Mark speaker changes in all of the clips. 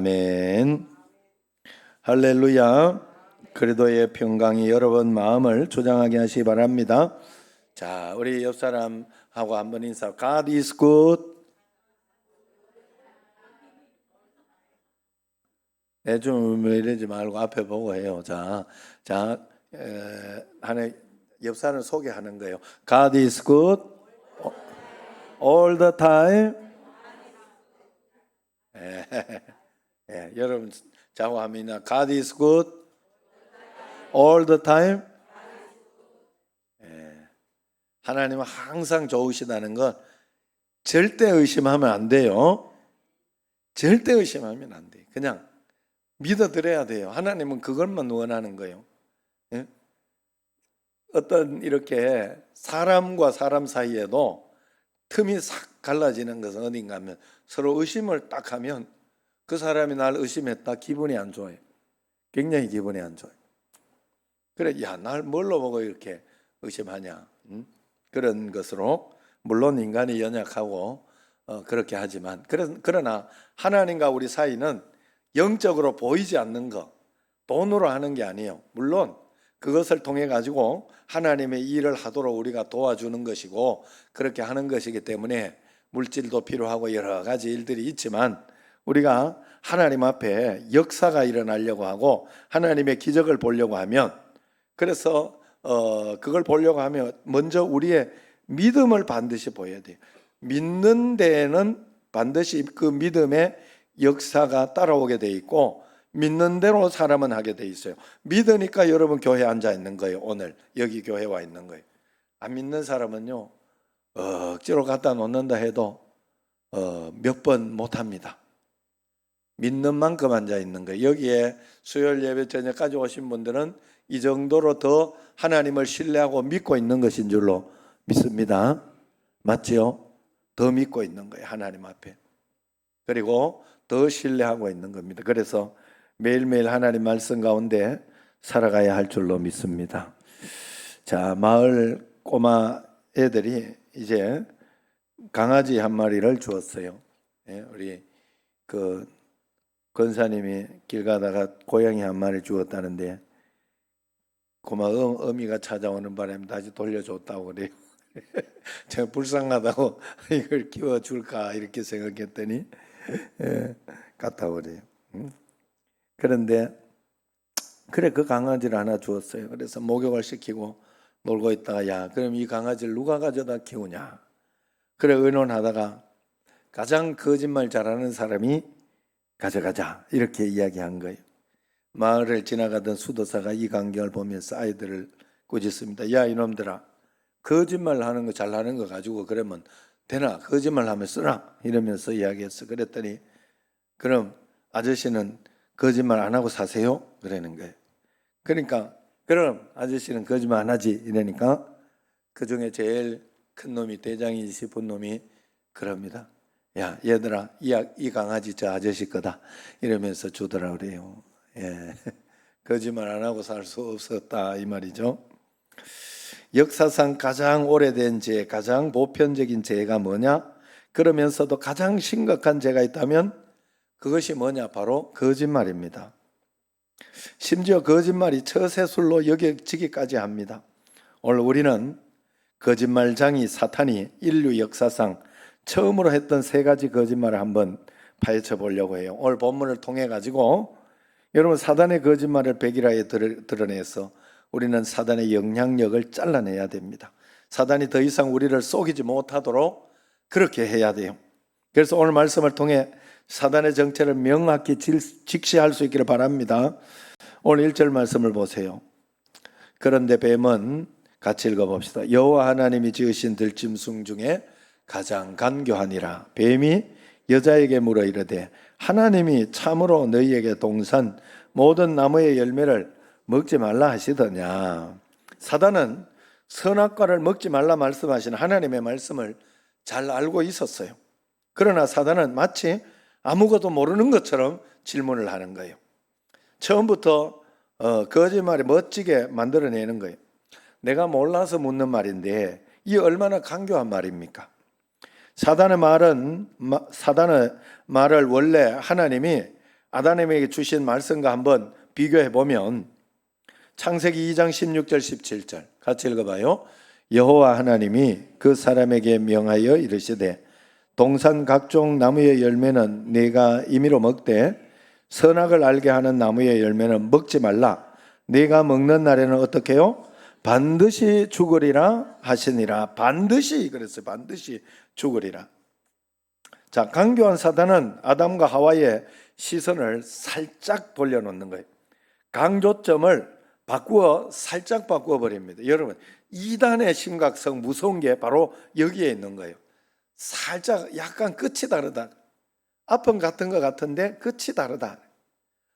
Speaker 1: 아멘. 할렐루야. 그리도의 평강이 여러분 마음을 조장하게 하시기 바랍니다. 자, 우리 옆 사람하고 한번 인사. God is good. 좀 이러지 말고 앞에 보고 해요. 하나 옆 사람 소개하는 거예요. God is good all the time. 여러분 자고합니다. God is good all the time. 하나님은 항상 좋으시다는 건 절대 의심하면 안 돼요. 절대 의심하면 안 돼요. 그냥 믿어드려야 돼요. 하나님은 그것만 원하는 거예요. 어떤 이렇게 사람과 사람 사이에도 틈이 싹 갈라지는 것은 어딘가 하면 서로 의심을 딱 하면 그 사람이 날 의심했다 기분이 안 좋아요. 굉장히 기분이 안 좋아요. 그래, 야, 날 뭘로 보고 이렇게 의심하냐. 그런 것으로 물론 인간이 연약하고 그렇게 하지만 그러나 하나님과 우리 사이는 영적으로 보이지 않는 것, 돈으로 하는 게 아니에요. 물론 그것을 통해 가지고 하나님의 일을 하도록 우리가 도와주는 것이고 그렇게 하는 것이기 때문에 물질도 필요하고 여러 가지 일들이 있지만 우리가 하나님 앞에 역사가 일어나려고 하고 하나님의 기적을 보려고 하면 그래서 그걸 보려고 하면 먼저 우리의 믿음을 반드시 보여야 돼요. 믿는 데에는 반드시 그 믿음의 역사가 따라오게 돼 있고 믿는 대로 사람은 하게 돼 있어요. 믿으니까 여러분 교회에 앉아 있는 거예요. 오늘 여기 교회에 와 있는 거예요. 안 믿는 사람은요 억지로 갖다 놓는다 해도 몇 번 못합니다. 믿는 만큼 앉아 있는 거예요. 여기에 수요일 예배 저녁까지 오신 분들은 이 정도로 더 하나님을 신뢰하고 믿고 있는 것인 줄로 믿습니다. 맞지요? 더 믿고 있는 거예요. 하나님 앞에. 그리고 더 신뢰하고 있는 겁니다. 그래서 매일매일 하나님 말씀 가운데 살아가야 할 줄로 믿습니다. 자, 마을 꼬마 애들이 이제 강아지 한 마리를 주었어요. 우리 그 권사님이 길 가다가 고양이 한 마리 주었다는데 고마 어미가 찾아오는 바람에 다시 돌려줬다고 그래요. 제가 불쌍하다고 이걸 키워줄까 이렇게 생각했더니 갔다 그래요. 그런데 그래 그 강아지를 하나 주었어요. 그래서 목욕을 시키고 놀고 있다가 야 그럼 이 강아지를 누가 가져다 키우냐. 그래 의논하다가 가장 거짓말 잘하는 사람이 가져가자 이렇게 이야기한 거예요. 마을을 지나가던 수도사가 이 광경을 보면서 아이들을 꾸짖습니다. 야 이놈들아 거짓말 하는 거 잘하는 거 가지고 그러면 되나 거짓말 하면 쓰나 이러면서 이야기했어. 그랬더니 그럼 아저씨는 거짓말 안 하고 사세요? 그러는 거예요. 그러니까 그럼 아저씨는 거짓말 안 하지 이러니까 그 중에 제일 큰 놈이 대장이 싶은 놈이 그럽니다. 야 얘들아 이 강아지 저 아저씨 거다 이러면서 주더라 그래요. 거짓말 안 하고 살 수 없었다 이 말이죠. 역사상 가장 오래된 죄, 가장 보편적인 죄가 뭐냐? 그러면서도 가장 심각한 죄가 있다면 그것이 뭐냐? 바로 거짓말입니다. 심지어 거짓말이 처세술로 여겨지기까지 합니다. 오늘 우리는 거짓말장이 사탄이 인류 역사상 처음으로 했던 세 가지 거짓말을 한번 파헤쳐 보려고 해요. 오늘 본문을 통해 가지고 여러분 사단의 거짓말을 백일하에 드러내서 우리는 사단의 영향력을 잘라내야 됩니다. 사단이 더 이상 우리를 속이지 못하도록 그렇게 해야 돼요. 그래서 오늘 말씀을 통해 사단의 정체를 명확히 직시할 수 있기를 바랍니다. 오늘 1절 말씀을 보세요. 그런데 뱀은 같이 읽어봅시다. 여호와 하나님이 지으신 들짐승 중에 가장 간교하니라. 뱀이 여자에게 물어 이르되 하나님이 참으로 너희에게 동산 모든 나무의 열매를 먹지 말라 하시더냐. 사단은 선악과를 먹지 말라 말씀하시는 하나님의 말씀을 잘 알고 있었어요. 그러나 사단은 마치 아무것도 모르는 것처럼 질문을 하는 거예요. 처음부터 거짓말이 멋지게 만들어내는 거예요. 내가 몰라서 묻는 말인데 이 얼마나 간교한 말입니까? 사단의 말을 원래 하나님이 아담에게 주신 말씀과 한번 비교해 보면 창세기 2장 16절 17절 같이 읽어봐요. 여호와 하나님이 그 사람에게 명하여 이르시되 동산 각종 나무의 열매는 네가 임의로 먹되 선악을 알게 하는 나무의 열매는 먹지 말라. 네가 먹는 날에는 어떻게 해요? 반드시 죽으리라 하시니라. 반드시 그랬어요. 반드시 죽으리라. 자, 강교한 사단은 아담과 하와의 시선을 살짝 돌려놓는 거예요. 강조점을 살짝 바꾸어 버립니다. 여러분, 이단의 심각성 무서운 게 바로 여기에 있는 거예요. 살짝 약간 끝이 다르다. 앞은 같은 것 같은데 끝이 다르다.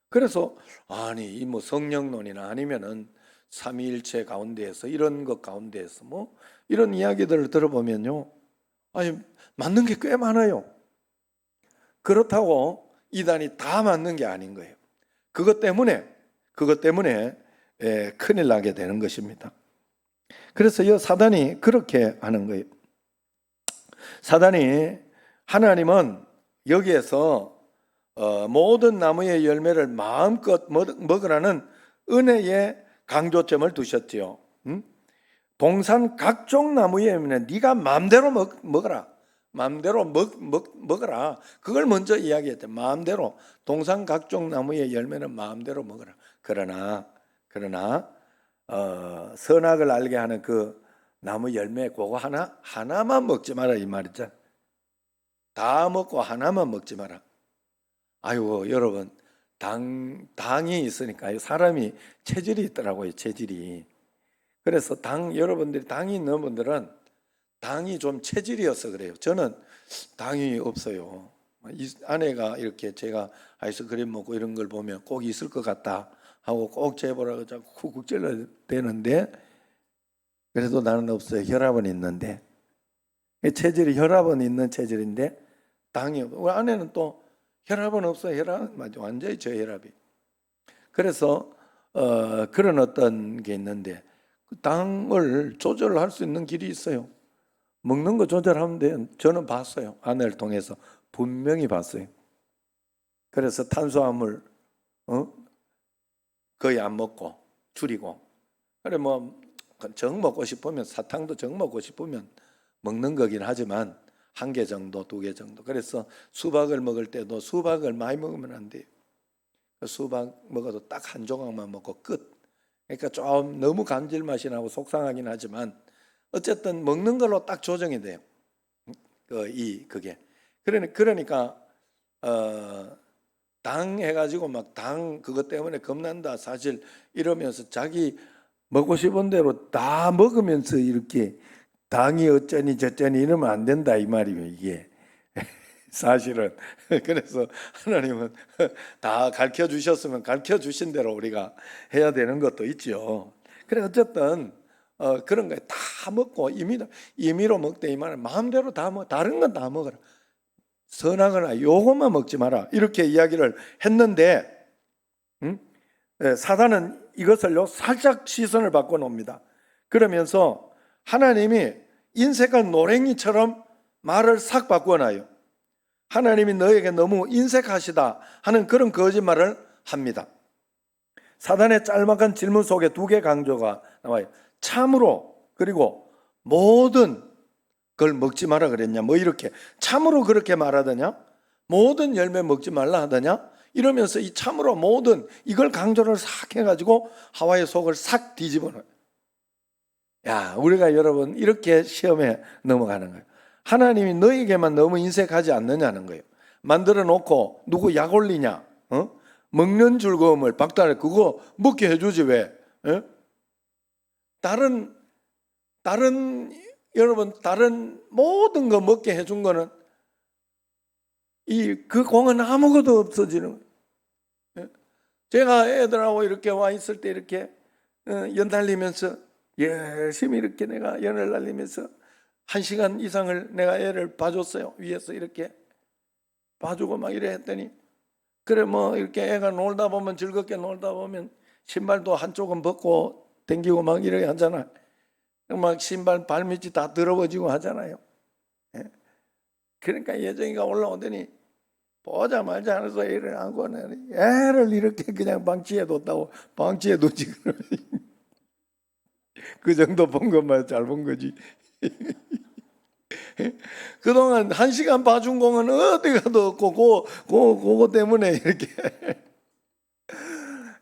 Speaker 1: 그래서 아니 이 뭐 성령론이나 아니면은 삼위일체 가운데에서 이런 것 가운데에서 뭐 이런 이야기들을 들어보면요, 아니 맞는 게 꽤 많아요. 그렇다고 이단이 다 맞는 게 아닌 거예요. 그것 때문에 큰일 나게 되는 것입니다. 그래서 이 사단이 그렇게 하는 거예요. 사단이 하나님은 여기에서 모든 나무의 열매를 마음껏 먹으라는 은혜의 강조점을 두셨지요. 동산 각종 나무의 열매는 네가 마음대로 먹어라. 마음대로 먹어라. 그걸 먼저 이야기했대. 마음대로 동산 각종 나무의 열매는 마음대로 먹어라. 그러나 선악을 알게 하는 그 나무 열매 그거 하나만 먹지 마라 이 말이죠. 다 먹고 하나만 먹지 마라. 아이고 여러분 당이 있으니까 사람이 체질이 있더라고요. 체질이. 그래서 여러분들이 당이 있는 분들은 당이 좀 체질이어서 그래요. 저는 당이 없어요. 아내가 이렇게 제가 아이스크림 먹고 이런 걸 보면 꼭 있을 것 같다 하고 꼭 재보라고 자꾸 쿡쿡 찔러야 되는데 그래도 나는 없어요. 혈압은 있는데 체질이 혈압은 있는 체질인데 당이 없어요. 우리 아내는 또 혈압은 없어요. 혈압은 완전히 저혈압이. 그래서 그런 어떤 게 있는데 당을 조절할 수 있는 길이 있어요. 먹는 거 조절하면 돼요. 저는 봤어요. 아내를 통해서 분명히 봤어요. 그래서 탄수화물 거의 안 먹고 줄이고 그래 뭐 정 먹고 싶으면 사탕도 정 먹고 싶으면 먹는 거긴 하지만 1개 정도 2개 정도. 그래서 수박을 먹을 때도 수박을 많이 먹으면 안 돼요. 수박 먹어도 딱 1조각만 먹고 끝. 그러니까 좀 너무 감질맛이 나고 속상하긴 하지만 어쨌든 먹는 걸로 딱 조정이 돼요. 그게. 그러니까 당 해가지고 막 당 그것 때문에 겁난다 사실 이러면서 자기 먹고 싶은 대로 다 먹으면서 이렇게 당이 어쩌니 저쩌니 이러면 안 된다 이 말이에요. 이게 사실은. 그래서 하나님은 다 가르쳐 주셨으면 가르쳐 주신 대로 우리가 해야 되는 것도 있죠. 그래 어쨌든 그런 거에 다 먹고 임의로 먹되 이 말은 마음대로 다 먹어. 다른 건 다 먹어라. 선악을 요것만 먹지 마라. 이렇게 이야기를 했는데 사단은 이것을요 살짝 시선을 바꿔 놓습니다. 그러면서 하나님이 인색한 노랭이처럼 말을 싹 바꿔 놔요. 하나님이 너에게 너무 인색하시다 하는 그런 거짓말을 합니다. 사단의 짤막한 질문 속에 2개 강조가 나와요. 참으로 그리고 모든 걸 먹지 마라 그랬냐 뭐 이렇게 참으로 그렇게 말하더냐 모든 열매 먹지 말라 하더냐 이러면서 이 참으로 모든 이걸 강조를 싹 해가지고 하와의 속을 싹 뒤집어놔요. 야 우리가 여러분 이렇게 시험에 넘어가는 거예요. 하나님이 너에게만 너무 인색하지 않느냐는 거예요. 만들어 놓고 누구 약 올리냐 먹는 즐거움을 박탈해 그거 먹게 해주지 왜 다른 여러분 다른 모든 거 먹게 해준 거는 그 공은 아무것도 없어지는 거예요. 제가 애들하고 이렇게 와 있을 때 이렇게 연달리면서 열심히 이렇게 내가 연을 날리면서 1시간 이상을 내가 애를 봐줬어요. 위에서 이렇게 봐주고 막 이래 했더니 그래 뭐 이렇게 애가 놀다 보면 즐겁게 놀다 보면 신발도 한쪽은 벗고 댕기고 막 이렇게 하잖아. 막 신발 발밑이 다 더러워지고 하잖아요. 그러니까 예정이가 올라오더니 보자마자 하면서 일어나고는 애를 이렇게 그냥 방치해 뒀다고. 방치해 두지. 그 정도 본 것만 잘 본 거지. 그동안 1시간 봐준 공은 어디 가도 없고 그거 때문에 이렇게.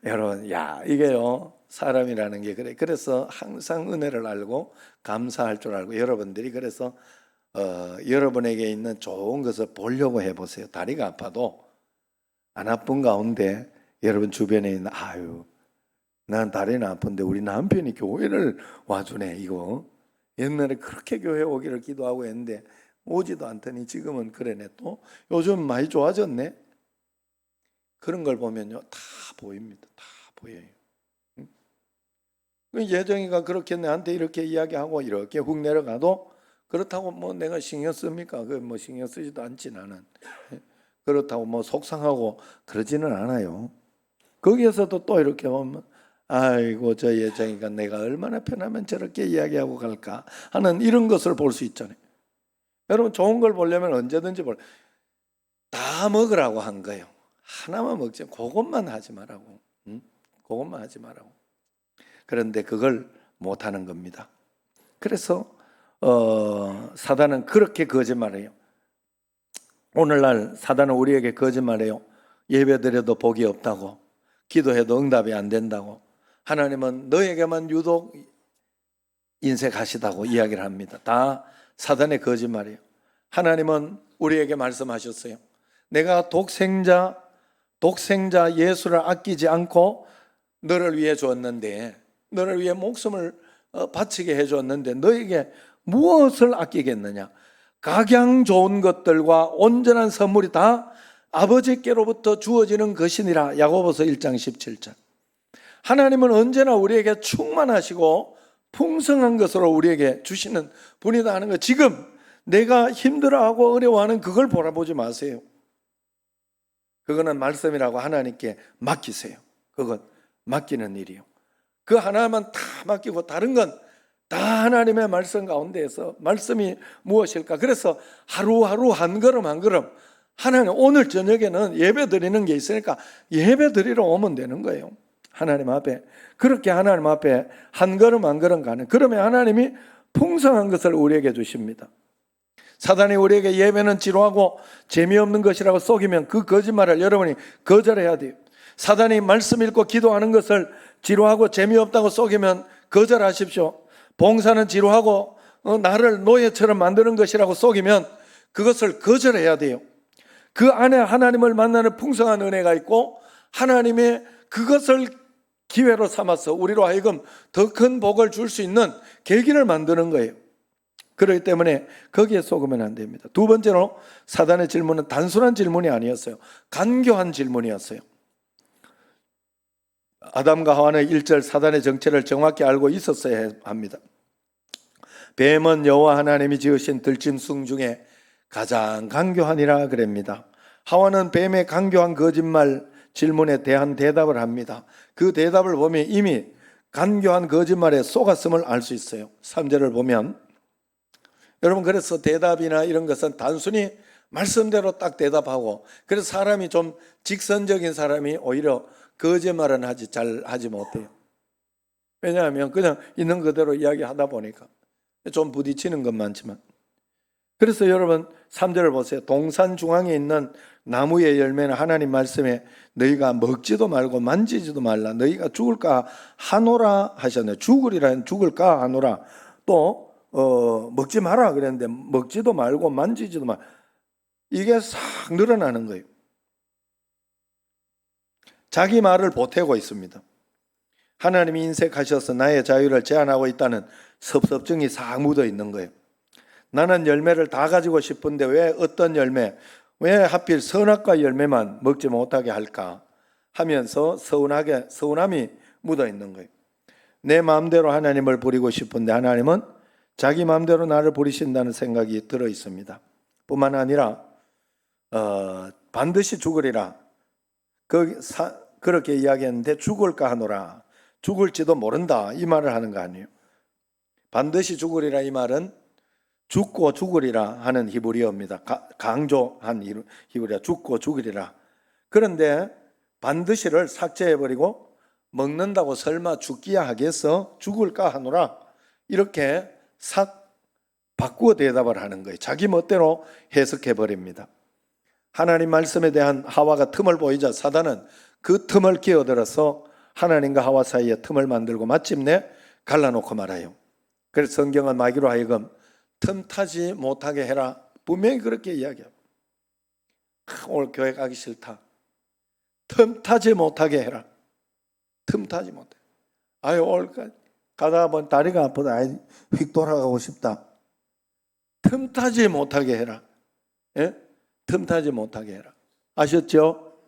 Speaker 1: 여러분, 야, 이게요, 사람이라는 게 그래. 그래서 항상 은혜를 알고 감사할 줄 알고, 여러분들이 그래서 여러분에게 있는 좋은 것을 보려고 해보세요. 다리가 아파도 안 아픈 가운데 여러분 주변에 있는, 아유, 난 다리는 아픈데 우리 남편이 교회를 와주네. 이거 옛날에 그렇게 교회 오기를 기도하고 했는데 오지도 않더니 지금은 그러네. 또 요즘 많이 좋아졌네. 그런 걸 보면요, 다 보입니다. 다 보여요. 예정이가 그렇게 나한테 이렇게 이야기하고 이렇게 훅 내려가도, 그렇다고 뭐 내가 신경 씁니까? 그 뭐 신경 쓰지도 않지 나는. 그렇다고 뭐 속상하고 그러지는 않아요. 거기에서도 또 이렇게 보면, 아이고, 저 예정이가 내가 얼마나 편하면 저렇게 이야기하고 갈까 하는 이런 것을 볼 수 있잖아요. 여러분, 좋은 걸 보려면 언제든지 다 먹으라고 한 거예요. 하나만 먹지, 그것만 하지 말라고. 그것만 하지 말라고. 그런데 그걸 못하는 겁니다. 그래서 사단은 그렇게 거짓말해요. 오늘날 사단은 우리에게 거짓말해요. 예배드려도 복이 없다고, 기도해도 응답이 안 된다고, 하나님은 너에게만 유독 인색하시다고 이야기를 합니다. 다 사단의 거짓말이에요. 하나님은 우리에게 말씀하셨어요. 내가 독생자 예수를 아끼지 않고 너를 위해 주었는데, 너를 위해 목숨을 바치게 해줬는데 너에게 무엇을 아끼겠느냐? 각양 좋은 것들과 온전한 선물이 다 아버지께로부터 주어지는 것이니라. 야고보서 1장 17절. 하나님은 언제나 우리에게 충만하시고 풍성한 것으로 우리에게 주시는 분이다 하는 거. 지금 내가 힘들어하고 어려워하는 그걸 바라보지 마세요. 그거는 말씀이라고 하나님께 맡기세요. 그건 맡기는 일이요. 그 하나만 다 맡기고 다른 건 다 하나님의 말씀 가운데에서, 말씀이 무엇일까? 그래서 하루하루 한 걸음 한 걸음, 하나님 오늘 저녁에는 예배 드리는 게 있으니까 예배 드리러 오면 되는 거예요. 하나님 앞에. 그렇게 하나님 앞에 한 걸음 한 걸음 가는, 그러면 하나님이 풍성한 것을 우리에게 주십니다. 사단이 우리에게 예배는 지루하고 재미없는 것이라고 속이면 그 거짓말을 여러분이 거절해야 돼요. 사단이 말씀 읽고 기도하는 것을 지루하고 재미없다고 속이면 거절하십시오. 봉사는 지루하고 나를 노예처럼 만드는 것이라고 속이면 그것을 거절해야 돼요. 그 안에 하나님을 만나는 풍성한 은혜가 있고, 하나님의 그것을 기회로 삼아서 우리로 하여금 더 큰 복을 줄 수 있는 계기를 만드는 거예요. 그렇기 때문에 거기에 속으면 안 됩니다. 두 번째로, 사단의 질문은 단순한 질문이 아니었어요. 간교한 질문이었어요. 아담과 하와는 1절 사단의 정체를 정확히 알고 있었어야 합니다. 뱀은 여호와 하나님이 지으신 들짐승 중에 가장 간교하니라 그럽니다. 하와는 뱀의 간교한 거짓말 질문에 대한 대답을 합니다. 그 대답을 보면 이미 간교한 거짓말에 속았음을 알 수 있어요. 3절을 보면, 여러분, 그래서 대답이나 이런 것은 단순히 말씀대로 딱 대답하고, 그래서 사람이 좀 직선적인 사람이 오히려 거짓말은 잘 하지 못해요. 왜냐하면 그냥 있는 그대로 이야기하다 보니까 좀 부딪히는 건 많지만. 그래서 여러분 3절을 보세요. 동산 중앙에 있는 나무의 열매는 하나님 말씀에 너희가 먹지도 말고 만지지도 말라. 너희가 죽을까 하노라 하셨네요. 죽으리라, 죽을까 하노라. 또 먹지 마라 그랬는데 먹지도 말고 만지지도 말. 이게 싹 늘어나는 거예요. 자기 말을 보태고 있습니다. 하나님이 인색하셔서 나의 자유를 제한하고 있다는 섭섭증이 싹 묻어 있는 거예요. 나는 열매를 다 가지고 싶은데 왜 어떤 열매, 왜 하필 선악과 열매만 먹지 못하게 할까 하면서 서운함이 묻어 있는 거예요. 내 마음대로 하나님을 부리고 싶은데 하나님은 자기 마음대로 나를 부리신다는 생각이 들어 있습니다. 뿐만 아니라 반드시 죽으리라 그렇게 이야기했는데 죽을까 하노라, 죽을지도 모른다 이 말을 하는 거 아니에요. 반드시 죽으리라 이 말은 죽고 죽으리라 하는 히브리어입니다. 강조한 히브리어 죽고 죽으리라. 그런데 반드시를 삭제해버리고 먹는다고 설마 죽기야 하겠어? 죽을까 하노라. 이렇게 싹 바꾸어 대답을 하는 거예요. 자기 멋대로 해석해버립니다. 하나님 말씀에 대한 하와가 틈을 보이자 사단은 그 틈을 끼어들어서 하나님과 하와 사이에 틈을 만들고 마침내 갈라놓고 말아요. 그래서 성경은 마귀로 하여금 틈타지 못하게 해라. 분명히 그렇게 이야기해요. 오늘 교회 가기 싫다. 틈타지 못하게 해라. 틈타지 못해. 아유, 오늘 가다가 보면 다리가 아프다. 아이, 휙 돌아가고 싶다. 틈타지 못하게 해라. 예? 틈타지 못하게 해라. 아셨죠?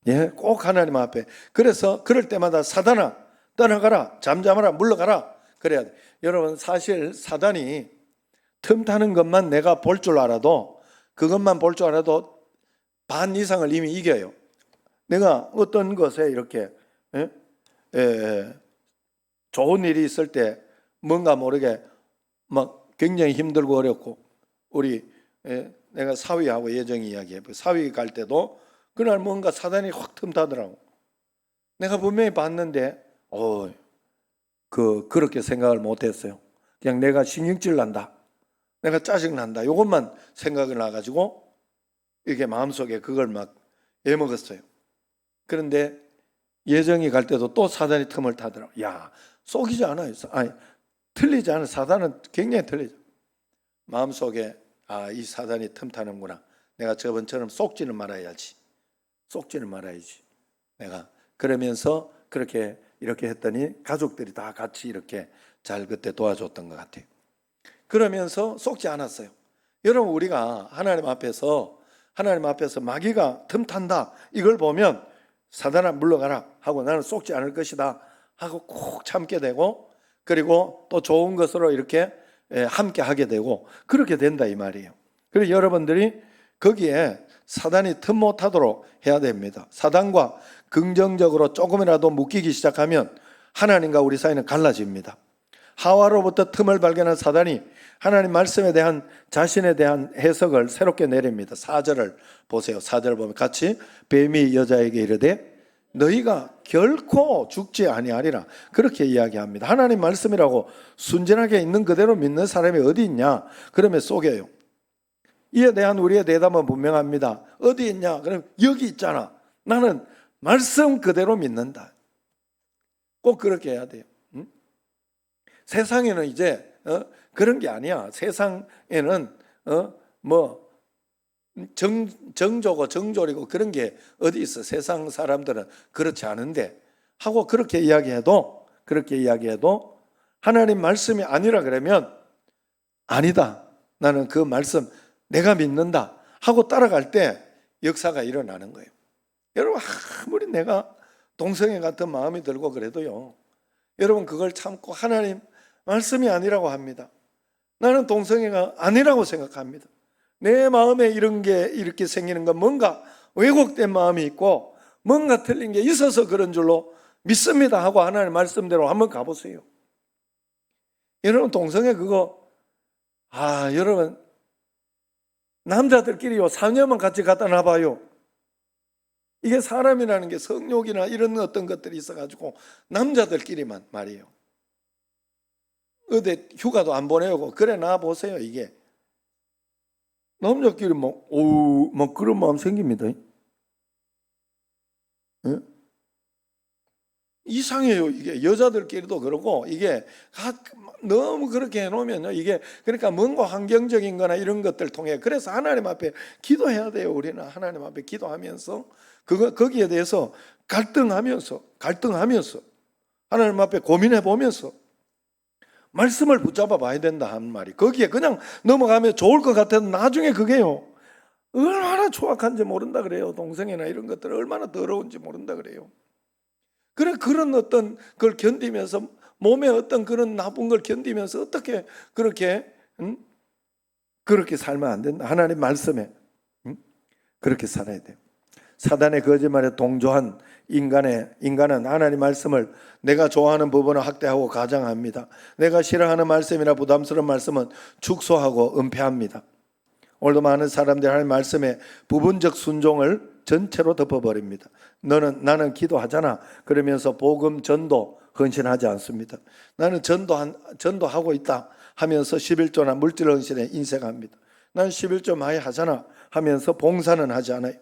Speaker 1: 예, 꼭 하나님 앞에. 그래서 그럴 때마다 사단아 떠나가라, 잠잠하라, 물러가라 그래야 돼. 여러분, 사실 사단이 틈타는 것만 내가 볼 줄 알아도, 그것만 볼 줄 알아도 반 이상을 이미 이겨요. 내가 어떤 것에 이렇게 좋은 일이 있을 때 뭔가 모르게 막 굉장히 힘들고 어렵고, 우리 내가 사위하고 예정이 이야기해. 사위 갈 때도 그날 뭔가 사단이 확 틈타더라고. 내가 분명히 봤는데 그렇게 생각을 못했어요. 그냥 내가 신경질 난다, 내가 짜증 난다, 이것만 생각을 나가지고 이게 마음속에 그걸 막 애먹었어요. 그런데 예정이 갈 때도 또 사단이 틈을 타더라고. 야, 속이지 않아요. 아니, 틀리지 않아요. 사단은 굉장히 틀리죠. 마음속에 이 사단이 틈타는구나. 내가 저번처럼 속지는 말아야지. 속지는 말아야지. 내가 그러면서 그렇게 이렇게 했더니 가족들이 다 같이 이렇게 잘 그때 도와줬던 것 같아요. 그러면서 속지 않았어요. 여러분, 우리가 하나님 앞에서 마귀가 틈탄다 이걸 보면 사단아 물러가라 하고 나는 속지 않을 것이다 하고 꼭 참게 되고, 그리고 또 좋은 것으로 이렇게 함께 하게 되고 그렇게 된다 이 말이에요. 그래서 여러분들이 거기에 사단이 틈 못하도록 해야 됩니다. 사단과 긍정적으로 조금이라도 묶이기 시작하면 하나님과 우리 사이는 갈라집니다. 하와로부터 틈을 발견한 사단이 하나님 말씀에 대한 자신에 대한 해석을 새롭게 내립니다. 4절을 보세요. 4절 보면 같이 뱀이 여자에게 이르되 너희가 결코 죽지 아니하리라 그렇게 이야기합니다. 하나님 말씀이라고 순진하게 있는 그대로 믿는 사람이 어디 있냐? 그러면 속여요. 이에 대한 우리의 대답은 분명합니다. 어디 있냐? 그럼 여기 있잖아. 나는 말씀 그대로 믿는다. 꼭 그렇게 해야 돼요. 세상에는 이제 그런 게 아니야. 세상에는 정조고 정조리고 그런 게 어디 있어. 세상 사람들은 그렇지 않은데 하고 그렇게 이야기해도 하나님 말씀이 아니라 그러면 아니다, 나는 그 말씀 내가 믿는다 하고 따라갈 때 역사가 일어나는 거예요. 여러분, 아무리 내가 동성애 같은 마음이 들고 그래도요, 여러분 그걸 참고 하나님 말씀이 아니라고 합니다. 나는 동성애가 아니라고 생각합니다. 내 마음에 이런 게 이렇게 생기는 건 뭔가 왜곡된 마음이 있고 뭔가 틀린 게 있어서 그런 줄로 믿습니다 하고 하나님 말씀대로 한번 가보세요. 여러분, 동성애 그거 여러분 남자들끼리요 4년만 같이 갖다 놔봐요. 이게 사람이라는 게 성욕이나 이런 어떤 것들이 있어가지고 남자들끼리만 말이에요. 어디 휴가도 안 보내고 그래 놔보세요. 이게 남자끼리 막 그런 마음 생깁니다. 예? 이상해요. 이게 여자들끼리도 그러고 이게 너무 그렇게 해놓으면요, 이게 그러니까 뭔가 환경적인 거나 이런 것들 통해, 그래서 하나님 앞에 기도해야 돼요. 우리는 하나님 앞에 기도하면서 거기에 대해서 갈등하면서 하나님 앞에 고민해 보면서 말씀을 붙잡아 봐야 된다 하는 말이, 거기에 그냥 넘어가면 좋을 것 같아도 나중에 그게요 얼마나 추악한지 모른다 그래요. 동성애나 이런 것들 얼마나 더러운지 모른다 그래요. 그런 어떤 걸 견디면서, 몸에 어떤 그런 나쁜 걸 견디면서 어떻게 그렇게 살면 안 된다. 하나님 말씀에 그렇게 살아야 돼요. 사단의 거짓말에 동조한 인간은 하나님 말씀을 내가 좋아하는 부분을 학대하고 가장합니다. 내가 싫어하는 말씀이나 부담스러운 말씀은 축소하고 은폐합니다. 오늘도 많은 사람들이 하나님 말씀에 부분적 순종을 전체로 덮어버립니다. 나는 기도하잖아 그러면서 복음 전도 헌신하지 않습니다. 나는 전도하고 있다 하면서 11조나 물질 헌신에 인색합니다. 나는 11조 많이 하잖아 하면서 봉사는 하지 않아요.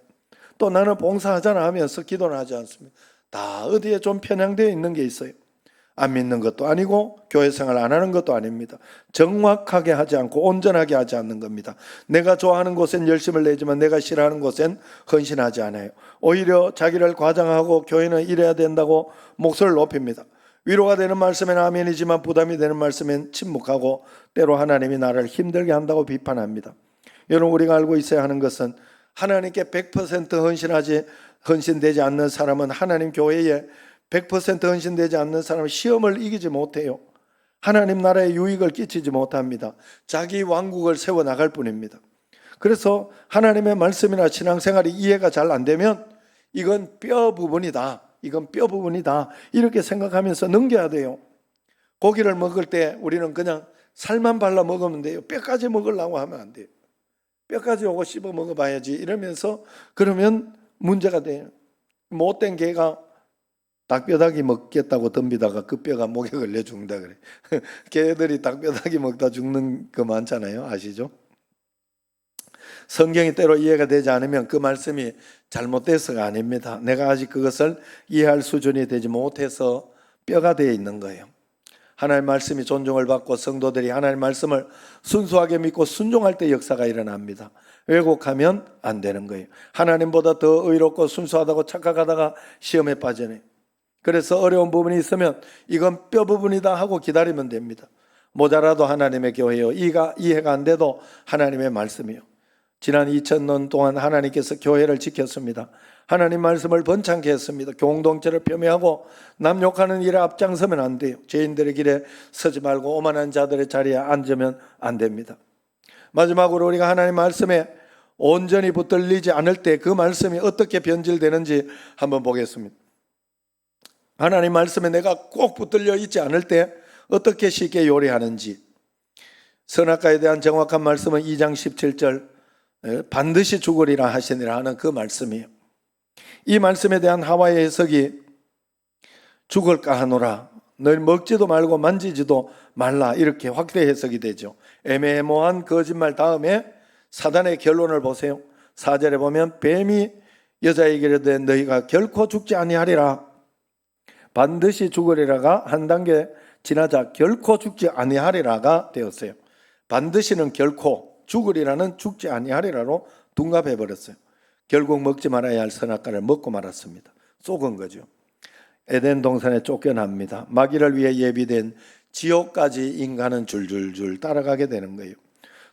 Speaker 1: 또 나는 봉사하잖아 하면서 기도는 하지 않습니다. 다 어디에 좀 편향되어 있는 게 있어요. 안 믿는 것도 아니고 교회 생활 안 하는 것도 아닙니다. 정확하게 하지 않고 온전하게 하지 않는 겁니다. 내가 좋아하는 곳엔 열심을 내지만 내가 싫어하는 곳엔 헌신하지 않아요. 오히려 자기를 과장하고 교회는 이래야 된다고 목소리를 높입니다. 위로가 되는 말씀엔 아멘이지만 부담이 되는 말씀엔 침묵하고 때로 하나님이 나를 힘들게 한다고 비판합니다. 여러분, 우리가 알고 있어야 하는 것은 하나님께 100% 헌신되지 않는 사람은 하나님 교회에 100% 헌신되지 않는 사람은 시험을 이기지 못해요. 하나님 나라에 유익을 끼치지 못합니다. 자기 왕국을 세워나갈 뿐입니다. 그래서 하나님의 말씀이나 신앙생활이 이해가 잘 안 되면 이건 뼈 부분이다. 이건 뼈 부분이다. 이렇게 생각하면서 넘겨야 돼요. 고기를 먹을 때 우리는 그냥 살만 발라 먹으면 돼요. 뼈까지 먹으려고 하면 안 돼요. 뼈까지 오고 씹어 먹어봐야지 이러면서 그러면 문제가 돼요. 못된 개가 닭뼈다귀 먹겠다고 덤비다가 그 뼈가 목에 걸려 죽는다 그래. 개들이 닭뼈다귀 먹다 죽는 거 많잖아요. 아시죠? 성경이 때로 이해가 되지 않으면 그 말씀이 잘못돼서가 아닙니다. 내가 아직 그것을 이해할 수준이 되지 못해서 뼈가 되어 있는 거예요. 하나님 말씀이 존중을 받고 성도들이 하나님 말씀을 순수하게 믿고 순종할 때 역사가 일어납니다. 왜곡하면 안 되는 거예요. 하나님보다 더 의롭고 순수하다고 착각하다가 시험에 빠지네요. 그래서 어려운 부분이 있으면 이건 뼈 부분이다 하고 기다리면 됩니다. 모자라도 하나님의 교회요. 이해가 안 돼도 하나님의 말씀이요. 지난 2000년 동안 하나님께서 교회를 지켰습니다. 하나님 말씀을 번창케 했습니다. 공동체를 폄훼하고 남 욕하는 일에 앞장서면 안 돼요. 죄인들의 길에 서지 말고 오만한 자들의 자리에 앉으면 안 됩니다. 마지막으로 우리가 하나님 말씀에 온전히 붙들리지 않을 때 그 말씀이 어떻게 변질되는지 한번 보겠습니다. 하나님 말씀에 내가 꼭 붙들려 있지 않을 때 어떻게 쉽게 요리하는지, 선악과에 대한 정확한 말씀은 2장 17절 반드시 죽으리라 하시니라 하는 그 말씀이에요. 이 말씀에 대한 하와의 해석이 죽을까 하노라, 널 먹지도 말고 만지지도 말라, 이렇게 확대 해석이 되죠. 애매모호한 거짓말 다음에 사단의 결론을 보세요. 4절에 보면 뱀이 여자에게 이르되 너희가 결코 죽지 아니하리라. 반드시 죽으리라가 한 단계 지나자 결코 죽지 아니하리라가 되었어요. 반드시는 결코, 죽으리라는 죽지 아니하리라로 둔갑해 버렸어요. 결국 먹지 말아야 할 선악과를 먹고 말았습니다. 쏘은 거죠. 에덴 동산에 쫓겨납니다. 마귀를 위해 예비된 지옥까지 인간은 줄줄줄 따라가게 되는 거예요.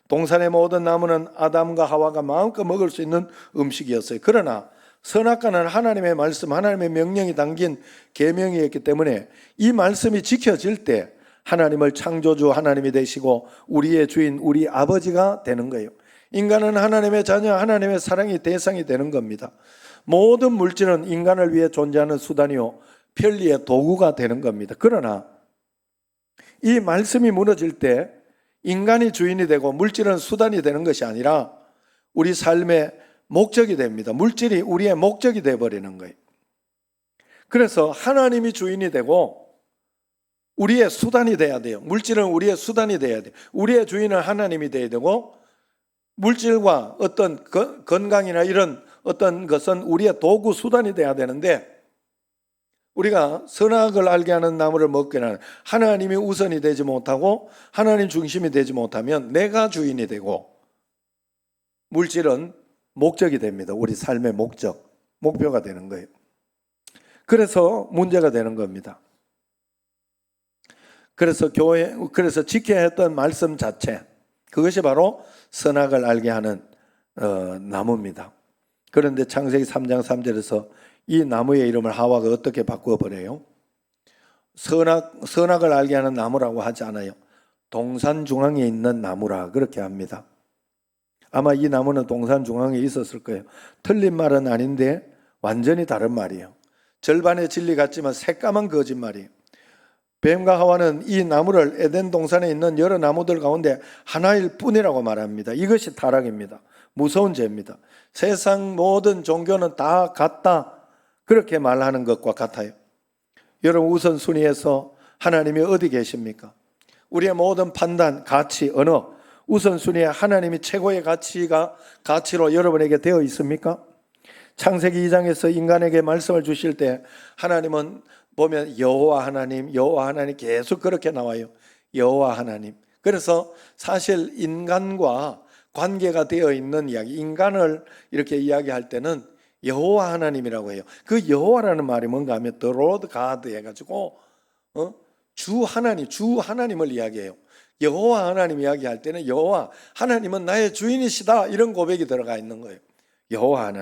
Speaker 1: 동산의 모든 나무는 아담과 하와가 마음껏 먹을 수 있는 음식이었어요. 그러나 선악과는 하나님의 말씀, 하나님의 명령이 담긴 계명이었기 때문에 이 말씀이 지켜질 때 하나님을 창조주 하나님이 되시고 우리의 주인, 우리 아버지가 되는 거예요. 인간은 하나님의 자녀, 하나님의 사랑의 대상이 되는 겁니다. 모든 물질은 인간을 위해 존재하는 수단이요 편리의 도구가 되는 겁니다. 그러나 이 말씀이 무너질 때 인간이 주인이 되고 물질은 수단이 되는 것이 아니라 우리 삶의 목적이 됩니다. 물질이 우리의 목적이 되어버리는 거예요. 그래서 하나님이 주인이 되고 우리의 수단이 돼야 돼요. 물질은 우리의 수단이 돼야 돼요. 우리의 주인은 하나님이 돼야 되고 물질과 어떤 건강이나 이런 어떤 것은 우리의 도구, 수단이 돼야 되는데 우리가 선악을 알게 하는 나무를 먹게 하는 하나님이 우선이 되지 못하고 하나님 중심이 되지 못하면 내가 주인이 되고 물질은 목적이 됩니다. 우리 삶의 목표가 되는 거예요. 그래서 문제가 되는 겁니다. 그래서 지켜야 했던 말씀 자체, 그것이 바로 선악을 알게 하는 나무입니다. 그런데 창세기 3장 3절에서 이 나무의 이름을 하와가 어떻게 바꾸어버려요? 선악을 알게 하는 나무라고 하지 않아요. 동산 중앙에 있는 나무라 그렇게 합니다. 아마 이 나무는 동산 중앙에 있었을 거예요. 틀린 말은 아닌데 완전히 다른 말이에요. 절반의 진리 같지만 새까만 거짓말이에요. 뱀과 하와는 이 나무를 에덴 동산에 있는 여러 나무들 가운데 하나일 뿐이라고 말합니다. 이것이 타락입니다. 무서운 죄입니다. 세상 모든 종교는 다 같다, 그렇게 말하는 것과 같아요. 여러분, 우선순위에서 하나님이 어디 계십니까? 우리의 모든 판단, 가치, 언어, 우선순위에 하나님이 최고의 가치로 여러분에게 되어 있습니까? 창세기 2장에서 인간에게 말씀을 주실 때 하나님은 보면 여호와 하나님 계속 그렇게 나와요. 여호와 하나님. 그래서 사실 인간과 관계가 되어 있는 이야기, 인간을 이렇게 이야기할 때는 여호와 하나님이라고 해요. 그 여호와라는 말이 뭔가 하면 The Lord God 해가지고 주 하나님을 이야기해요. 여호와 하나님 이야기할 때는 여호와 하나님은 나의 주인이시다, 이런 고백이 들어가 있는 거예요. 여호와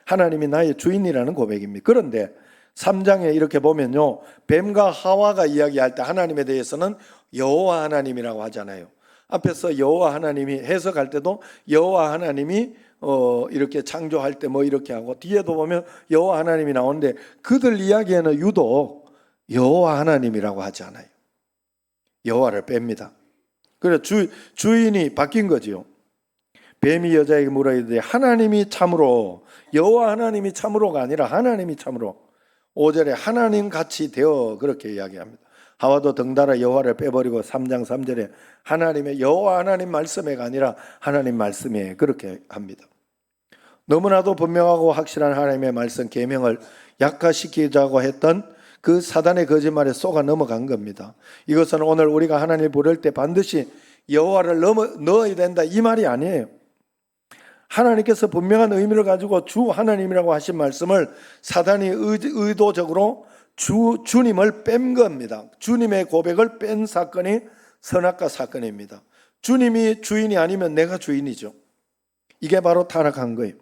Speaker 1: 하나님이 나의 주인이라는 고백입니다. 그런데 3장에 이렇게 보면요, 뱀과 하와가 이야기할 때 하나님에 대해서는 여호와 하나님이라고 하잖아요. 앞에서 여호와 하나님이 해석할 때도 여호와 하나님이 이렇게 창조할 때 뭐 이렇게 하고, 뒤에도 보면 여호와 하나님이 나오는데 그들 이야기에는 유독 여호와 하나님이라고 하지 않아요. 여호와를 뺍니다. 그래서 주인이 바뀐 거지요. 뱀이 여자에게 물어 이르되 하나님이 참으로, 여호와 하나님이 참으로가 아니라 하나님이 참으로, 5절에 하나님 같이 되어, 그렇게 이야기합니다. 하와도 덩달아 여호와를 빼버리고 3장 3절에 하나님의 여호와 하나님 말씀에가 아니라 하나님 말씀에, 그렇게 합니다. 너무나도 분명하고 확실한 하나님의 말씀 계명을 약화시키자고 했던 그 사단의 거짓말에 쏘가 넘어간 겁니다. 이것은 오늘 우리가 하나님을 부를 때 반드시 여호와를 넣어야 된다, 이 말이 아니에요. 하나님께서 분명한 의미를 가지고 주 하나님이라고 하신 말씀을 사단이 의도적으로 주님을 뺀 겁니다. 주님의 고백을 뺀 사건이 선악과 사건입니다. 주님이 주인이 아니면 내가 주인이죠. 이게 바로 타락한 거예요.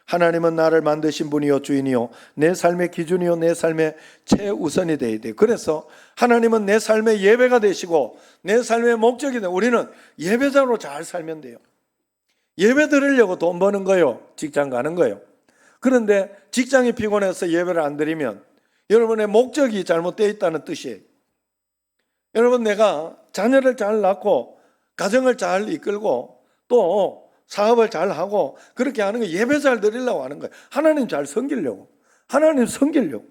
Speaker 1: 하나님은 나를 만드신 분이요 주인이요 내 삶의 기준이요 내 삶의 최우선이 되어야 돼요. 그래서 하나님은 내 삶의 예배가 되시고 내 삶의 목적이 돼요. 우리는 예배자로 잘 살면 돼요. 예배 드리려고 돈 버는 거예요, 직장 가는 거예요. 그런데 직장이 피곤해서 예배를 안 드리면 여러분의 목적이 잘못되어 있다는 뜻이에요. 여러분, 내가 자녀를 잘 낳고 가정을 잘 이끌고 또 사업을 잘 하고 그렇게 하는 거, 예배 잘 드리려고 하는 거예요. 하나님 잘 섬기려고, 하나님 섬기려고.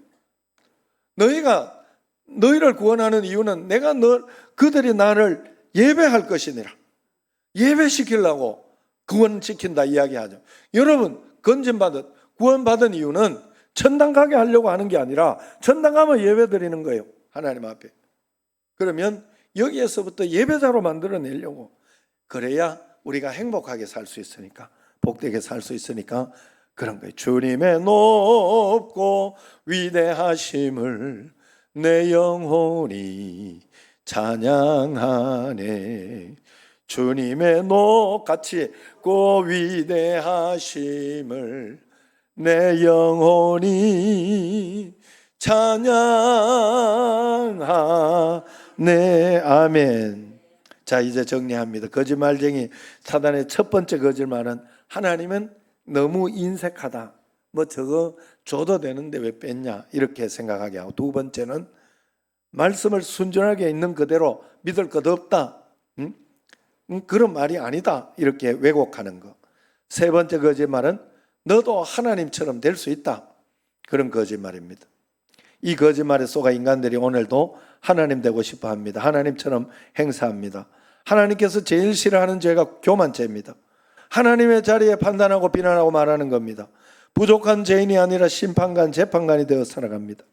Speaker 1: 너희를 구원하는 이유는 내가 그들이 나를 예배할 것이니라, 예배시키려고 구원시킨다 이야기하죠. 여러분, 구원받은 이유는 천당 가게 하려고 하는 게 아니라 천당 가면 예배 드리는 거예요, 하나님 앞에. 그러면 여기에서부터 예배자로 만들어내려고, 그래야 우리가 행복하게 살 수 있으니까, 복되게 살 수 있으니까 그런 거예요. 주님의 높고 위대하심을 내 영혼이 찬양하네. 주님의 같이 고 위대하심을 내 영혼이 찬양하네. 아멘. 자, 이제 정리합니다. 거짓말쟁이 사단의 첫 번째 거짓말은 하나님은 너무 인색하다, 뭐 저거 줘도 되는데 왜 뺐냐, 이렇게 생각하게 하고, 두 번째는 말씀을 순전하게 있는 그대로 믿을 것 없다, 그런 말이 아니다, 이렇게 왜곡하는 거. 세 번째 거짓말은 너도 하나님처럼 될 수 있다, 그런 거짓말입니다. 이 거짓말에 속아 인간들이 오늘도 하나님 되고 싶어 합니다. 하나님처럼 행사합니다. 하나님께서 제일 싫어하는 죄가 교만죄입니다. 하나님의 자리에 판단하고 비난하고 말하는 겁니다. 부족한 죄인이 아니라 심판관, 재판관이 되어 살아갑니다.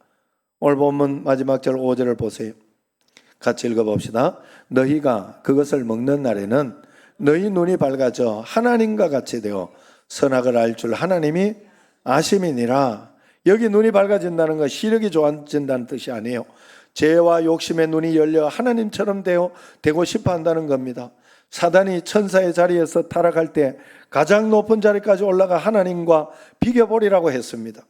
Speaker 1: 오늘 본문 마지막 절 5절을 보세요. 같이 읽어봅시다. 너희가 그것을 먹는 날에는 너희 눈이 밝아져 하나님과 같이 되어 선악을 알 줄 하나님이 아심이니라. 여기 눈이 밝아진다는 건 시력이 좋아진다는 뜻이 아니에요. 죄와 욕심의 눈이 열려 하나님처럼 되고 싶어 한다는 겁니다. 사단이 천사의 자리에서 타락할 때 가장 높은 자리까지 올라가 하나님과 비교보리라고 했습니다.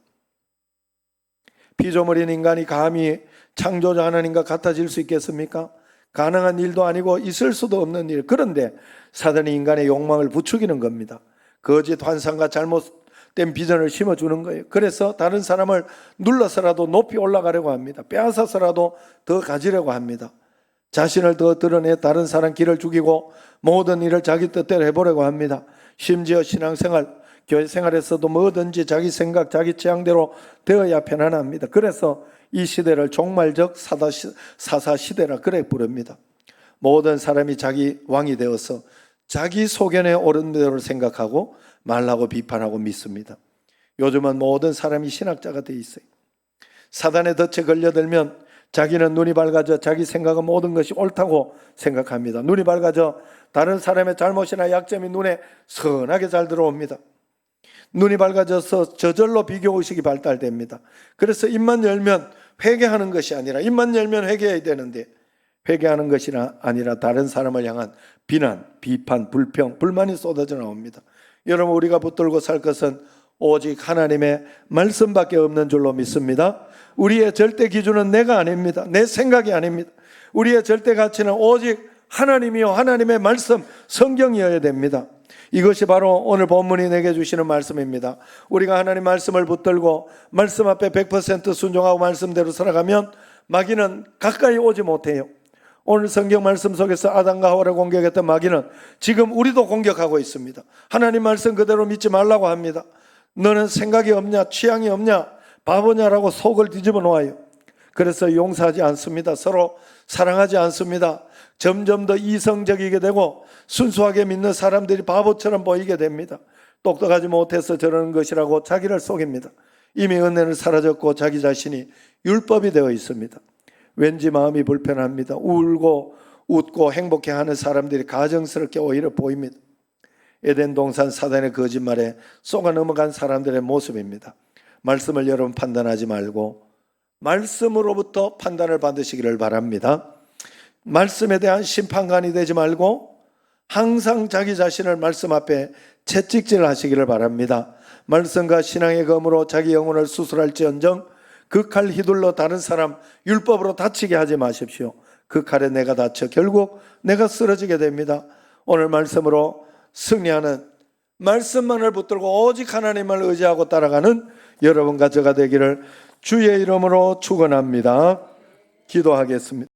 Speaker 1: 피조물인 인간이 감히 창조자 하나님과 같아질 수 있겠습니까? 가능한 일도 아니고 있을 수도 없는 일. 그런데 사단이 인간의 욕망을 부추기는 겁니다. 거짓 환상과 잘못 된 비전을 심어주는 거예요. 그래서 다른 사람을 눌러서라도 높이 올라가려고 합니다. 빼앗아서라도 더 가지려고 합니다. 자신을 더 드러내 다른 사람 길을 죽이고 모든 일을 자기 뜻대로 해보려고 합니다. 심지어 신앙생활, 교회 생활에서도 뭐든지 자기 생각, 자기 취향대로 되어야 편안합니다. 그래서 이 시대를 종말적 사사 시대라 그래 부릅니다. 모든 사람이 자기 왕이 되어서 자기 소견에 옳은 대로 생각하고 말하고 비판하고 믿습니다. 요즘은 모든 사람이 신학자가 돼 있어요. 사단의 덫에 걸려들면 자기는 눈이 밝아져 자기 생각은 모든 것이 옳다고 생각합니다. 눈이 밝아져 다른 사람의 잘못이나 약점이 눈에 선하게 잘 들어옵니다. 눈이 밝아져서 저절로 비교의식이 발달됩니다. 그래서 입만 열면 회개하는 것이 아니라 입만 열면 회개해야 되는데 회개하는 것이 아니라 다른 사람을 향한 비난, 비판, 불평, 불만이 쏟아져 나옵니다. 여러분, 우리가 붙들고 살 것은 오직 하나님의 말씀밖에 없는 줄로 믿습니다. 우리의 절대 기준은 내가 아닙니다. 내 생각이 아닙니다. 우리의 절대 가치는 오직 하나님이요 하나님의 말씀, 성경이어야 됩니다. 이것이 바로 오늘 본문이 내게 주시는 말씀입니다. 우리가 하나님 말씀을 붙들고 말씀 앞에 100% 순종하고 말씀대로 살아가면 마귀는 가까이 오지 못해요. 오늘 성경 말씀 속에서 아담과 하와를 공격했던 마귀는 지금 우리도 공격하고 있습니다. 하나님 말씀 그대로 믿지 말라고 합니다. 너는 생각이 없냐, 취향이 없냐, 바보냐라고 속을 뒤집어 놓아요. 그래서 용서하지 않습니다. 서로 사랑하지 않습니다. 점점 더 이성적이게 되고 순수하게 믿는 사람들이 바보처럼 보이게 됩니다. 똑똑하지 못해서 저러는 것이라고 자기를 속입니다. 이미 은혜는 사라졌고 자기 자신이 율법이 되어 있습니다. 왠지 마음이 불편합니다. 울고 웃고 행복해하는 사람들이 가정스럽게 오히려 보입니다. 에덴 동산 사단의 거짓말에 속아 넘어간 사람들의 모습입니다. 말씀을 여러분 판단하지 말고 말씀으로부터 판단을 받으시기를 바랍니다. 말씀에 대한 심판관이 되지 말고 항상 자기 자신을 말씀 앞에 채찍질 하시기를 바랍니다. 말씀과 신앙의 검으로 자기 영혼을 수술할지언정 그 칼 휘둘러 다른 사람 율법으로 다치게 하지 마십시오. 그 칼에 내가 다쳐 결국 내가 쓰러지게 됩니다. 오늘 말씀으로 승리하는, 말씀만을 붙들고 오직 하나님을 의지하고 따라가는 여러분과 저가 되기를 주의 이름으로 축원합니다. 기도하겠습니다.